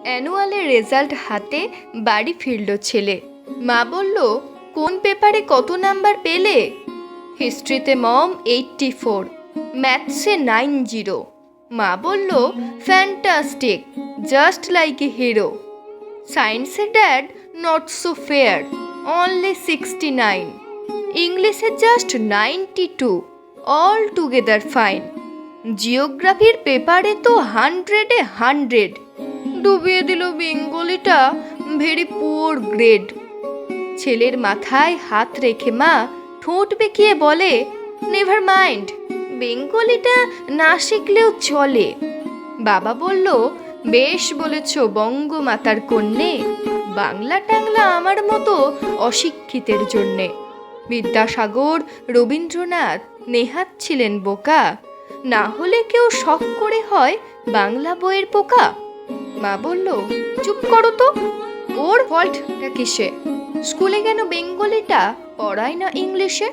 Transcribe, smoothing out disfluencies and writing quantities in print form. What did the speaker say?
অ্যানুয়ালের result হাতে বাড়ি ফিরল ছেলে। মা বলল, কোন পেপারে কত নাম্বার পেলে? হিস্ট্রিতে মম 84, ম্যাথসে 90। মা বলল, fantastic, just like a hero. সায়েন্সে dad, not so fair, only 69। ইংলিশে জাস্ট 92, অল টুগেদার ফাইন। জিওগ্রাফির পেপারে তো 100-এ 100। ডুবিয়ে দিল বেঙ্গলিটা, ভেরি পুয়ার গ্রেড। ছেলের মাথায় হাত রেখে মা ঠোঁট বেঁকিয়ে বলে, নেভার মাইন্ড, বেঙ্গলিটা না শিখলেও চলে। বাবা বলল, বেশ বলেছ বঙ্গমাতার কন্যে, বাংলা টাংলা আমার মতো অশিক্ষিতের জন্যে। বিদ্যাসাগর, রবীন্দ্রনাথ, নেহাত ছিলেন বোকা, না হলে কেউ শখ করে হয় বাংলা বইয়ের পোকা। মা বলল, চুপ করো তো, ওর ফল্টটা কিসে? স্কুলে কেন বেঙ্গলিটা পড়ায় না ইংলিশে?